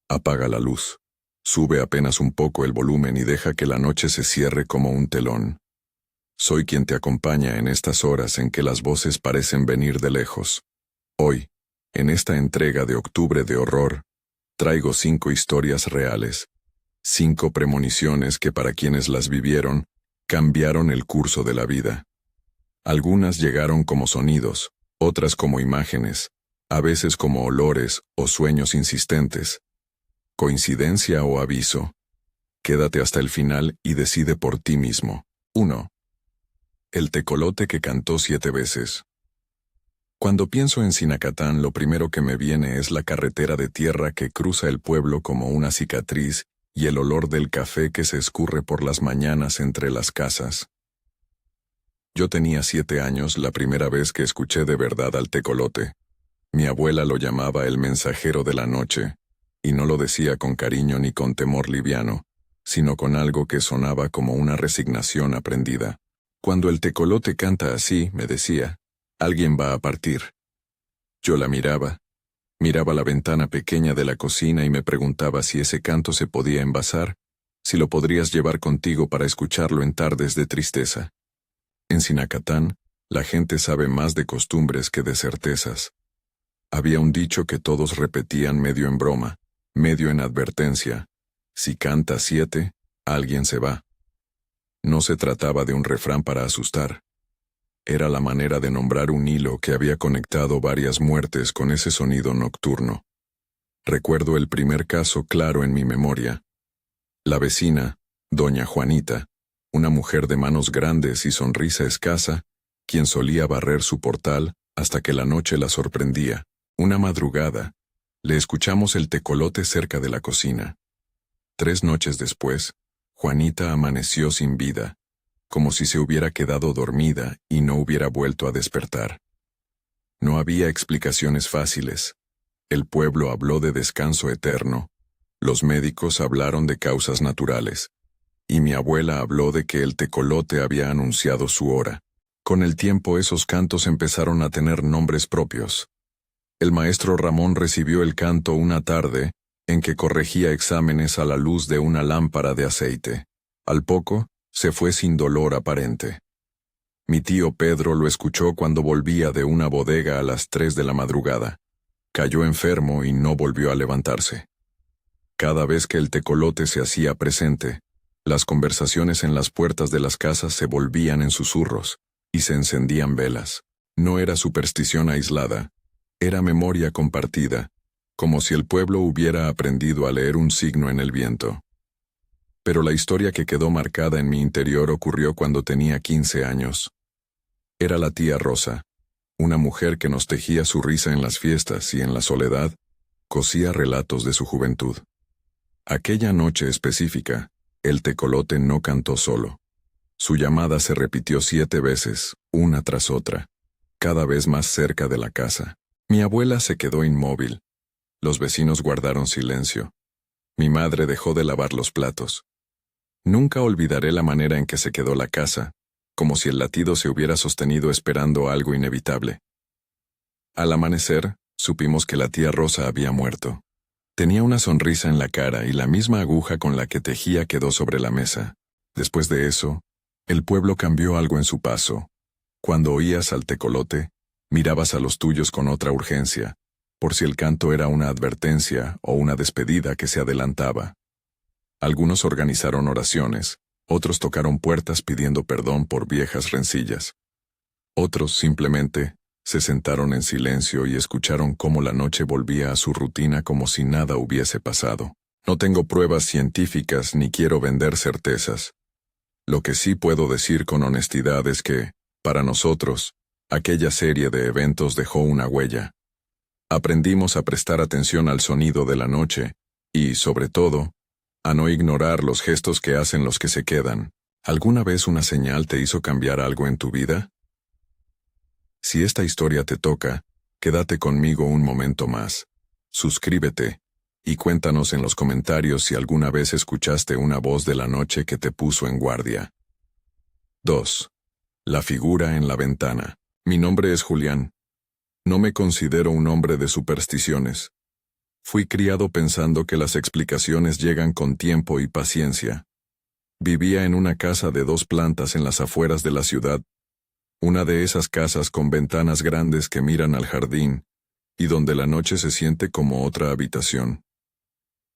Apaga la luz. Sube apenas un poco el volumen y deja que la noche se cierre como un telón. Soy quien te acompaña en estas horas en que las voces parecen venir de lejos. Hoy, en esta entrega de Octubre de Horror, traigo 5 historias reales, 5 premoniciones que para quienes las vivieron, cambiaron el curso de la vida. Algunas llegaron como sonidos, otras como imágenes, a veces como olores o sueños insistentes. ¿Coincidencia o aviso? Quédate hasta el final y decide por ti mismo. 1. El tecolote que cantó 7 veces. Cuando pienso en Sinacatán, lo primero que me viene es la carretera de tierra que cruza el pueblo como una cicatriz y el olor del café que se escurre por las mañanas entre las casas. Yo tenía 7 años la primera vez que escuché de verdad al tecolote. Mi abuela lo llamaba el mensajero de la noche, y no lo decía con cariño ni con temor liviano, sino con algo que sonaba como una resignación aprendida. Cuando el tecolote canta así, me decía, alguien va a partir. Yo la miraba la ventana pequeña de la cocina y me preguntaba si ese canto se podía envasar, si lo podrías llevar contigo para escucharlo en tardes de tristeza. En Sinacatán, la gente sabe más de costumbres que de certezas. Había un dicho que todos repetían medio en broma, medio en advertencia: si canta 7, alguien se va. No se trataba de un refrán para asustar. Era la manera de nombrar un hilo que había conectado varias muertes con ese sonido nocturno. Recuerdo el primer caso claro en mi memoria. La vecina, doña Juanita, una mujer de manos grandes y sonrisa escasa, quien solía barrer su portal hasta que la noche la sorprendía. Una madrugada, le escuchamos el tecolote cerca de la cocina. 3 noches después, Juanita amaneció sin vida, como si se hubiera quedado dormida y no hubiera vuelto a despertar. No había explicaciones fáciles. El pueblo habló de descanso eterno, los médicos hablaron de causas naturales, y mi abuela habló de que el tecolote había anunciado su hora. Con el tiempo esos cantos empezaron a tener nombres propios. El maestro Ramón recibió el canto una tarde en que corregía exámenes a la luz de una lámpara de aceite. Al poco, se fue sin dolor aparente. Mi tío Pedro lo escuchó cuando volvía de una bodega a las 3 de la madrugada. Cayó enfermo y no volvió a levantarse. Cada vez que el tecolote se hacía presente, las conversaciones en las puertas de las casas se volvían en susurros y se encendían velas. No era superstición aislada. Era memoria compartida, como si el pueblo hubiera aprendido a leer un signo en el viento. Pero la historia que quedó marcada en mi interior ocurrió cuando tenía 15 años. Era la tía Rosa, una mujer que nos tejía su risa en las fiestas y en la soledad, cosía relatos de su juventud. Aquella noche específica, el tecolote no cantó solo. Su llamada se repitió 7 veces, una tras otra, cada vez más cerca de la casa. Mi abuela se quedó inmóvil. Los vecinos guardaron silencio. Mi madre dejó de lavar los platos. Nunca olvidaré la manera en que se quedó la casa, como si el latido se hubiera sostenido esperando algo inevitable. Al amanecer, supimos que la tía Rosa había muerto. Tenía una sonrisa en la cara y la misma aguja con la que tejía quedó sobre la mesa. Después de eso, el pueblo cambió algo en su paso. Cuando oías al tecolote, mirabas a los tuyos con otra urgencia, por si el canto era una advertencia o una despedida que se adelantaba. Algunos organizaron oraciones, otros tocaron puertas pidiendo perdón por viejas rencillas. Otros simplemente se sentaron en silencio y escucharon cómo la noche volvía a su rutina como si nada hubiese pasado. No tengo pruebas científicas ni quiero vender certezas. Lo que sí puedo decir con honestidad es que, para nosotros, aquella serie de eventos dejó una huella. Aprendimos a prestar atención al sonido de la noche y, sobre todo, a no ignorar los gestos que hacen los que se quedan. ¿Alguna vez una señal te hizo cambiar algo en tu vida? Si esta historia te toca, quédate conmigo un momento más. Suscríbete y cuéntanos en los comentarios si alguna vez escuchaste una voz de la noche que te puso en guardia. 2. La figura en la ventana. Mi nombre es Julián. No me considero un hombre de supersticiones. Fui criado pensando que las explicaciones llegan con tiempo y paciencia. Vivía en una casa de 2 plantas en las afueras de la ciudad, una de esas casas con ventanas grandes que miran al jardín, y donde la noche se siente como otra habitación.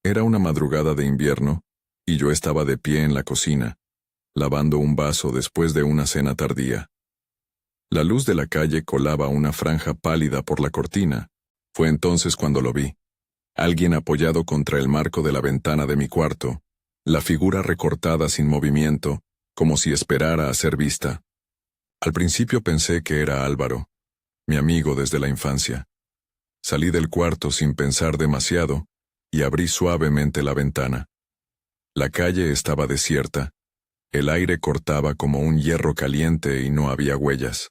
Era una madrugada de invierno, y yo estaba de pie en la cocina, lavando un vaso después de una cena tardía. La luz de la calle colaba una franja pálida por la cortina. Fue entonces cuando lo vi. Alguien apoyado contra el marco de la ventana de mi cuarto, la figura recortada sin movimiento, como si esperara a ser vista. Al principio pensé que era Álvaro, mi amigo desde la infancia. Salí del cuarto sin pensar demasiado y abrí suavemente la ventana. La calle estaba desierta. El aire cortaba como un hierro caliente y no había huellas.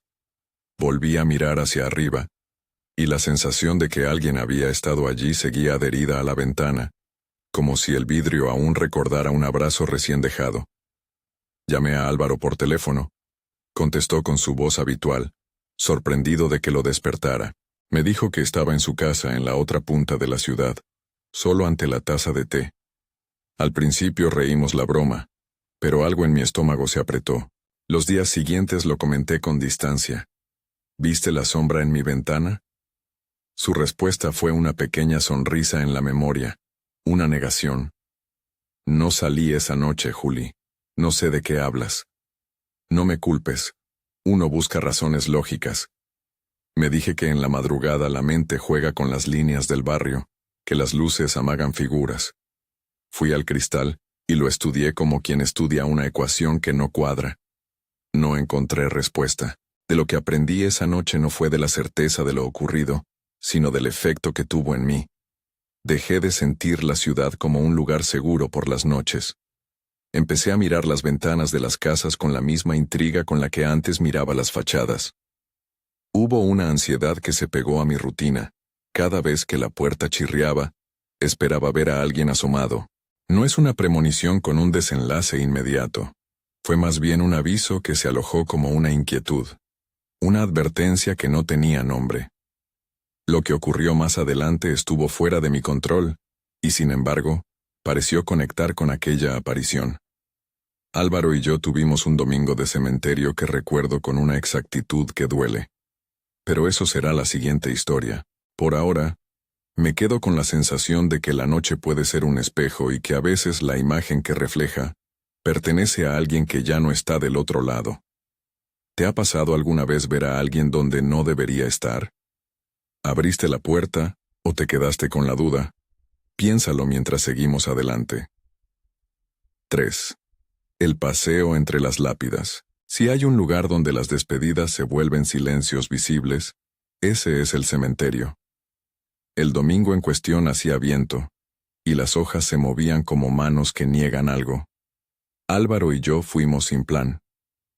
Volví a mirar hacia arriba, y la sensación de que alguien había estado allí seguía adherida a la ventana, como si el vidrio aún recordara un abrazo recién dejado. Llamé a Álvaro por teléfono. Contestó con su voz habitual, sorprendido de que lo despertara. Me dijo que estaba en su casa en la otra punta de la ciudad, solo ante la taza de té. Al principio reímos la broma, pero algo en mi estómago se apretó. Los días siguientes lo comenté con distancia. ¿Viste la sombra en mi ventana? Su respuesta fue una pequeña sonrisa en la memoria, una negación. No salí esa noche, Juli. No sé de qué hablas. No me culpes. Uno busca razones lógicas. Me dije que en la madrugada la mente juega con las líneas del barrio, que las luces amagan figuras. Fui al cristal y lo estudié como quien estudia una ecuación que no cuadra. No encontré respuesta. De lo que aprendí esa noche no fue de la certeza de lo ocurrido, sino del efecto que tuvo en mí. Dejé de sentir la ciudad como un lugar seguro por las noches. Empecé a mirar las ventanas de las casas con la misma intriga con la que antes miraba las fachadas. Hubo una ansiedad que se pegó a mi rutina. Cada vez que la puerta chirriaba, esperaba ver a alguien asomado. No es una premonición con un desenlace inmediato. Fue más bien un aviso que se alojó como una inquietud. Una advertencia que no tenía nombre. Lo que ocurrió más adelante estuvo fuera de mi control, y sin embargo, pareció conectar con aquella aparición. Álvaro y yo tuvimos un domingo de cementerio que recuerdo con una exactitud que duele. Pero eso será la siguiente historia. Por ahora, me quedo con la sensación de que la noche puede ser un espejo y que a veces la imagen que refleja pertenece a alguien que ya no está del otro lado. ¿Te ha pasado alguna vez ver a alguien donde no debería estar? ¿Abriste la puerta o te quedaste con la duda? Piénsalo mientras seguimos adelante. 3. El paseo entre las lápidas. Si hay un lugar donde las despedidas se vuelven silencios visibles, ese es el cementerio. El domingo en cuestión hacía viento, y las hojas se movían como manos que niegan algo. Álvaro y yo fuimos sin plan.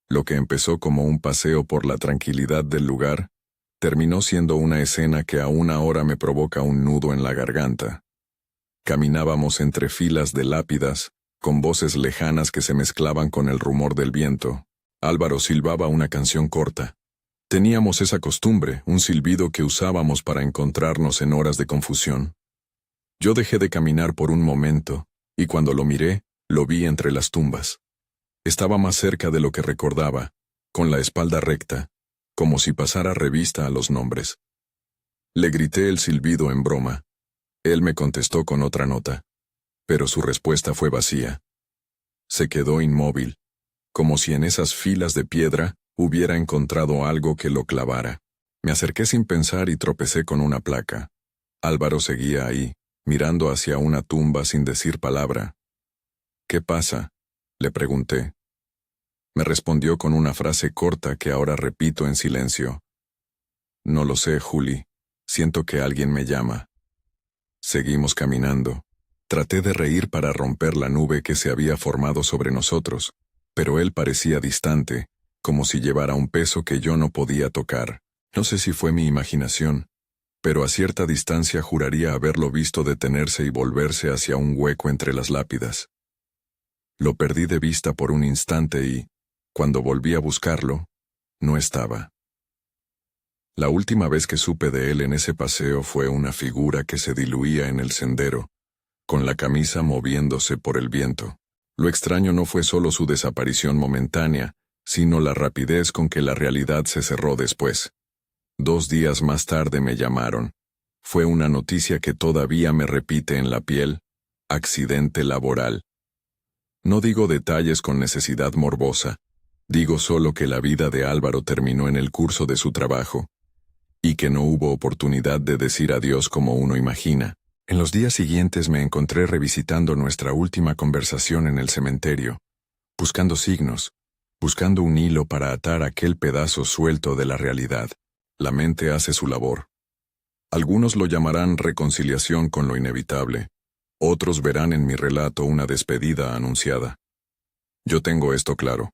Lo que empezó como un paseo por la tranquilidad del lugar, terminó siendo una escena que aún ahora me provoca un nudo en la garganta. Caminábamos entre filas de lápidas, con voces lejanas que se mezclaban con el rumor del viento. Álvaro silbaba una canción corta. Teníamos esa costumbre, un silbido que usábamos para encontrarnos en horas de confusión. Yo dejé de caminar por un momento, y cuando lo miré, lo vi entre las tumbas. Estaba más cerca de lo que recordaba, con la espalda recta, como si pasara revista a los nombres. Le grité el silbido en broma. Él me contestó con otra nota, pero su respuesta fue vacía. Se quedó inmóvil, como si en esas filas de piedra hubiera encontrado algo que lo clavara. Me acerqué sin pensar y tropecé con una placa. Álvaro seguía ahí, mirando hacia una tumba sin decir palabra. ¿Qué pasa?, le pregunté. Me respondió con una frase corta que ahora repito en silencio. No lo sé, Juli. Siento que alguien me llama. Seguimos caminando. Traté de reír para romper la nube que se había formado sobre nosotros, pero él parecía distante, como si llevara un peso que yo no podía tocar. No sé si fue mi imaginación, pero a cierta distancia juraría haberlo visto detenerse y volverse hacia un hueco entre las lápidas. Lo perdí de vista por un instante y, cuando volví a buscarlo, no estaba. La última vez que supe de él en ese paseo fue una figura que se diluía en el sendero, con la camisa moviéndose por el viento. Lo extraño no fue solo su desaparición momentánea, sino la rapidez con que la realidad se cerró después. 2 días más tarde me llamaron. Fue una noticia que todavía me repite en la piel: accidente laboral. No digo detalles con necesidad morbosa, digo solo que la vida de Álvaro terminó en el curso de su trabajo, y que no hubo oportunidad de decir adiós como uno imagina. En los días siguientes me encontré revisitando nuestra última conversación en el cementerio, buscando signos, buscando un hilo para atar aquel pedazo suelto de la realidad. La mente hace su labor. Algunos lo llamarán reconciliación con lo inevitable, otros verán en mi relato una despedida anunciada. Yo tengo esto claro.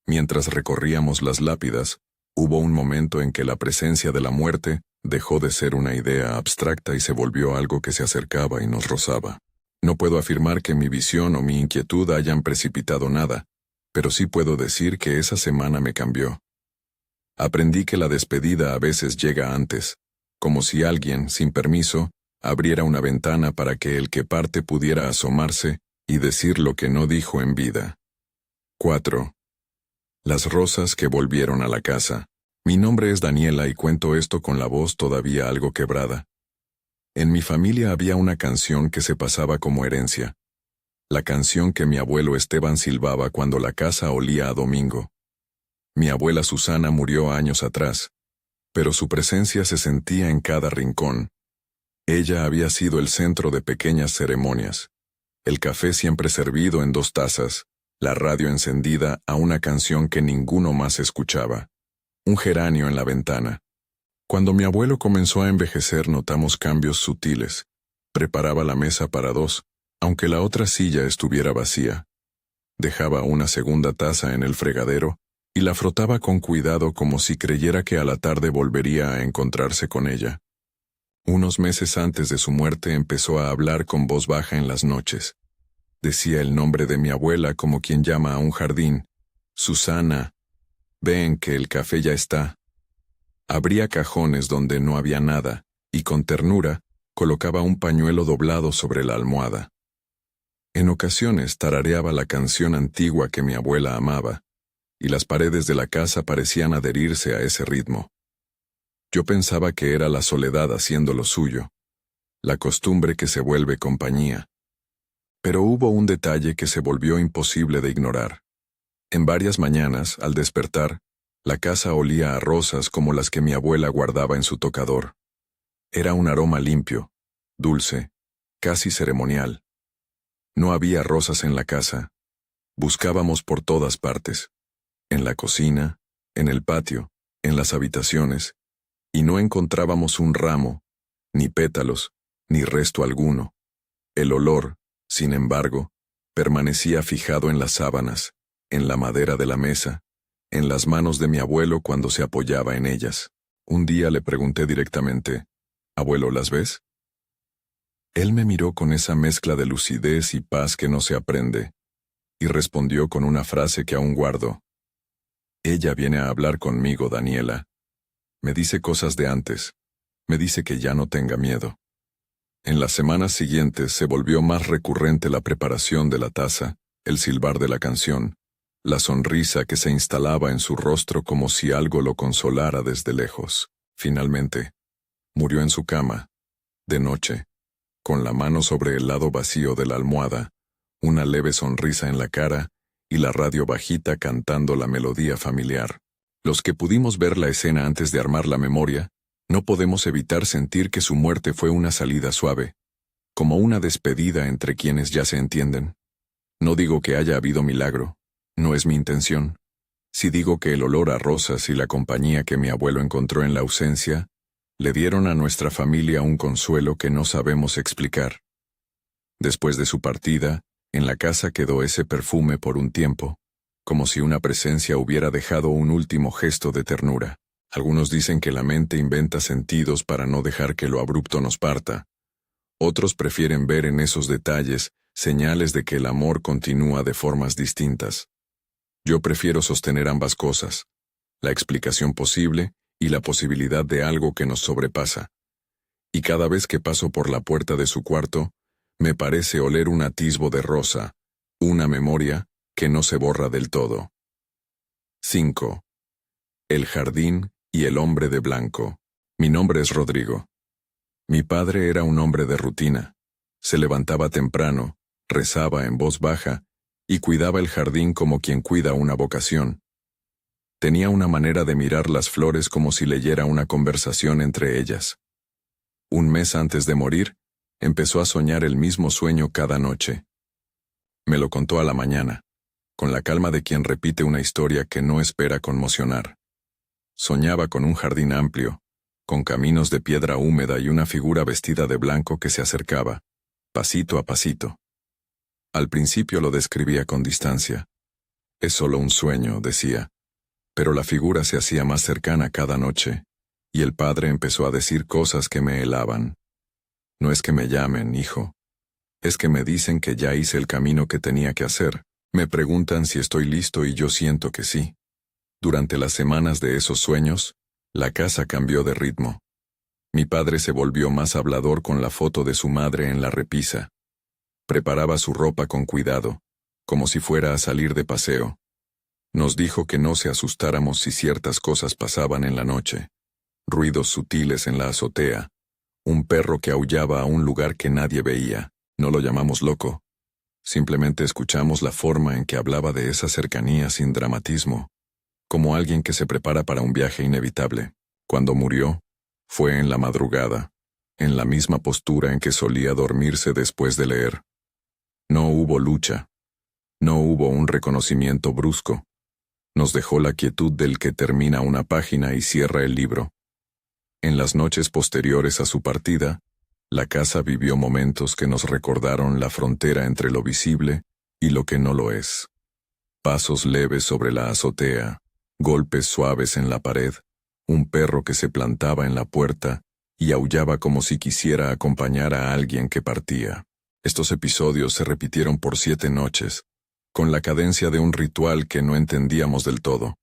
Mientras recorríamos las lápidas, hubo un momento en que la presencia de la muerte dejó de ser una idea abstracta y se volvió algo que se acercaba y nos rozaba. No puedo afirmar que mi visión o mi inquietud hayan precipitado nada, pero sí puedo decir que esa semana me cambió. Aprendí que la despedida a veces llega antes, como si alguien, sin permiso, abriera una ventana para que el que parte pudiera asomarse y decir lo que no dijo en vida. 4. Las rosas que volvieron a la casa. Mi nombre es Daniela y cuento esto con la voz todavía algo quebrada. En mi familia había una canción que se pasaba como herencia. La canción que mi abuelo Esteban silbaba cuando la casa olía a domingo. Mi abuela Susana murió años atrás, pero su presencia se sentía en cada rincón. Ella había sido el centro de pequeñas ceremonias. El café siempre servido en 2 tazas, la radio encendida a una canción que ninguno más escuchaba. Un geranio en la ventana. Cuando mi abuelo comenzó a envejecer notamos cambios sutiles. Preparaba la mesa para 2, aunque la otra silla estuviera vacía. Dejaba una segunda taza en el fregadero y la frotaba con cuidado como si creyera que a la tarde volvería a encontrarse con ella. Unos meses antes de su muerte empezó a hablar con voz baja en las noches. Decía el nombre de mi abuela como quien llama a un jardín. Susana, ven que el café ya está. Abría cajones donde no había nada, y con ternura, colocaba un pañuelo doblado sobre la almohada. En ocasiones tarareaba la canción antigua que mi abuela amaba, y las paredes de la casa parecían adherirse a ese ritmo. Yo pensaba que era la soledad haciendo lo suyo, la costumbre que se vuelve compañía. Pero hubo un detalle que se volvió imposible de ignorar. En varias mañanas, al despertar, la casa olía a rosas como las que mi abuela guardaba en su tocador. Era un aroma limpio, dulce, casi ceremonial. No había rosas en la casa. Buscábamos por todas partes, en la cocina, en el patio, en las habitaciones, y no encontrábamos un ramo, ni pétalos, ni resto alguno. El olor, sin embargo, permanecía fijado en las sábanas, en la madera de la mesa, en las manos de mi abuelo cuando se apoyaba en ellas. Un día le pregunté directamente, «¿Abuelo, las ves?» Él me miró con esa mezcla de lucidez y paz que no se aprende, y respondió con una frase que aún guardo. «Ella viene a hablar conmigo, Daniela. Me dice cosas de antes. Me dice que ya no tenga miedo». En las semanas siguientes se volvió más recurrente la preparación de la taza, el silbar de la canción, la sonrisa que se instalaba en su rostro como si algo lo consolara desde lejos. Finalmente, murió en su cama, de noche, con la mano sobre el lado vacío de la almohada, una leve sonrisa en la cara y la radio bajita cantando la melodía familiar. Los que pudimos ver la escena antes de armar la memoria, no podemos evitar sentir que su muerte fue una salida suave, como una despedida entre quienes ya se entienden. No digo que haya habido milagro, no es mi intención. Si digo que el olor a rosas y la compañía que mi abuelo encontró en la ausencia, le dieron a nuestra familia un consuelo que no sabemos explicar. Después de su partida, en la casa quedó ese perfume por un tiempo, como si una presencia hubiera dejado un último gesto de ternura. Algunos dicen que la mente inventa sentidos para no dejar que lo abrupto nos parta. Otros prefieren ver en esos detalles señales de que el amor continúa de formas distintas. Yo prefiero sostener ambas cosas, la explicación posible y la posibilidad de algo que nos sobrepasa. Y cada vez que paso por la puerta de su cuarto, me parece oler un atisbo de rosa, una memoria que no se borra del todo. 5. El jardín y el hombre de blanco. Mi nombre es Rodrigo. Mi padre era un hombre de rutina. Se levantaba temprano, rezaba en voz baja y cuidaba el jardín como quien cuida una vocación. Tenía una manera de mirar las flores como si leyera una conversación entre ellas. Un mes antes de morir, empezó a soñar el mismo sueño cada noche. Me lo contó a la mañana, con la calma de quien repite una historia que no espera conmocionar. Soñaba con un jardín amplio, con caminos de piedra húmeda y una figura vestida de blanco que se acercaba, pasito a pasito. Al principio lo describía con distancia. Es solo un sueño, decía, pero la figura se hacía más cercana cada noche, y el padre empezó a decir cosas que me helaban. No es que me llamen, hijo. Es que me dicen que ya hice el camino que tenía que hacer. Me preguntan si estoy listo y yo siento que sí. Durante las semanas de esos sueños, la casa cambió de ritmo. Mi padre se volvió más hablador con la foto de su madre en la repisa. Preparaba su ropa con cuidado, como si fuera a salir de paseo. Nos dijo que no se asustáramos si ciertas cosas pasaban en la noche. Ruidos sutiles en la azotea, un perro que aullaba a un lugar que nadie veía. No lo llamamos loco. Simplemente escuchamos la forma en que hablaba de esa cercanía sin dramatismo, como alguien que se prepara para un viaje inevitable. Cuando murió, fue en la madrugada, en la misma postura en que solía dormirse después de leer. No hubo lucha. No hubo un reconocimiento brusco. Nos dejó la quietud del que termina una página y cierra el libro. En las noches posteriores a su partida, la casa vivió momentos que nos recordaron la frontera entre lo visible y lo que no lo es. Pasos leves sobre la azotea, golpes suaves en la pared, un perro que se plantaba en la puerta y aullaba como si quisiera acompañar a alguien que partía. Estos episodios se repitieron por 7 noches, con la cadencia de un ritual que no entendíamos del todo.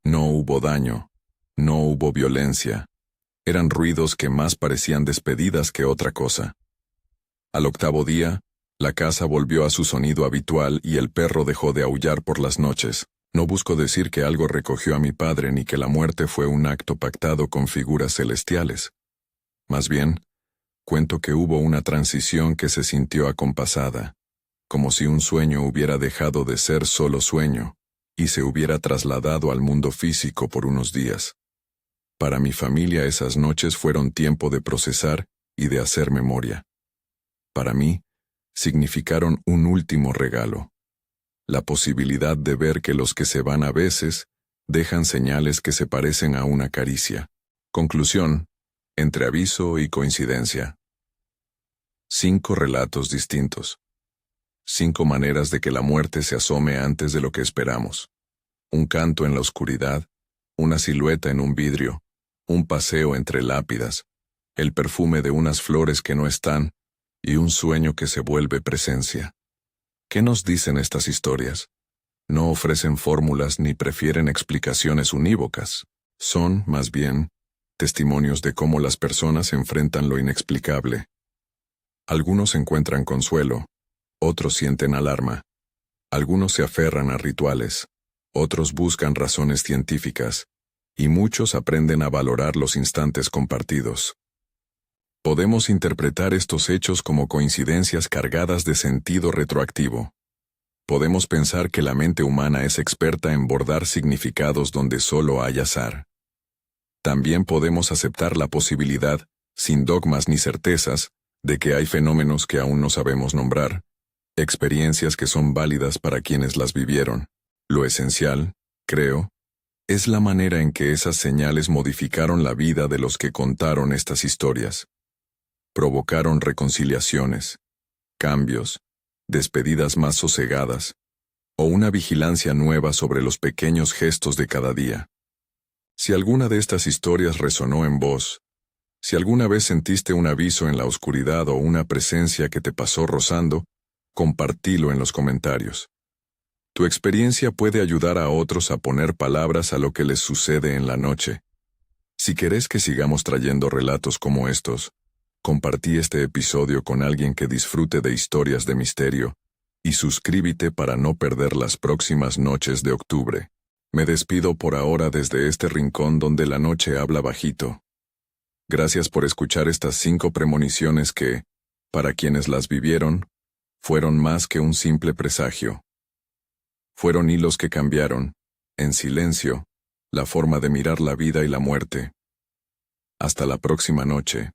No hubo daño, no hubo violencia. Eran ruidos que más parecían despedidas que otra cosa. Al 8º día, la casa volvió a su sonido habitual y el perro dejó de aullar por las noches. No busco decir que algo recogió a mi padre ni que la muerte fue un acto pactado con figuras celestiales. Más bien, cuento que hubo una transición que se sintió acompasada, como si un sueño hubiera dejado de ser solo sueño y se hubiera trasladado al mundo físico por unos días. Para mi familia esas noches fueron tiempo de procesar y de hacer memoria. Para mí, significaron un último regalo. La posibilidad de ver que los que se van a veces dejan señales que se parecen a una caricia. Conclusión, entre aviso y coincidencia. 5 relatos distintos. 5 maneras de que la muerte se asome antes de lo que esperamos. Un canto en la oscuridad, una silueta en un vidrio, un paseo entre lápidas, el perfume de unas flores que no están y un sueño que se vuelve presencia. ¿Qué nos dicen estas historias? No ofrecen fórmulas ni prefieren explicaciones unívocas. Son, más bien, testimonios de cómo las personas enfrentan lo inexplicable. Algunos encuentran consuelo, otros sienten alarma. Algunos se aferran a rituales, otros buscan razones científicas, y muchos aprenden a valorar los instantes compartidos. Podemos interpretar estos hechos como coincidencias cargadas de sentido retroactivo. Podemos pensar que la mente humana es experta en bordar significados donde solo hay azar. También podemos aceptar la posibilidad, sin dogmas ni certezas, de que hay fenómenos que aún no sabemos nombrar, experiencias que son válidas para quienes las vivieron. Lo esencial, creo, es la manera en que esas señales modificaron la vida de los que contaron estas historias. Provocaron reconciliaciones, cambios, despedidas más sosegadas, o una vigilancia nueva sobre los pequeños gestos de cada día. Si alguna de estas historias resonó en vos, si alguna vez sentiste un aviso en la oscuridad o una presencia que te pasó rozando, compartilo en los comentarios. Tu experiencia puede ayudar a otros a poner palabras a lo que les sucede en la noche. Si querés que sigamos trayendo relatos como estos, compartí este episodio con alguien que disfrute de historias de misterio, y suscríbete para no perder las próximas noches de octubre. Me despido por ahora desde este rincón donde la noche habla bajito. Gracias por escuchar estas 5 premoniciones que, para quienes las vivieron, fueron más que un simple presagio. Fueron hilos que cambiaron, en silencio, la forma de mirar la vida y la muerte. Hasta la próxima noche.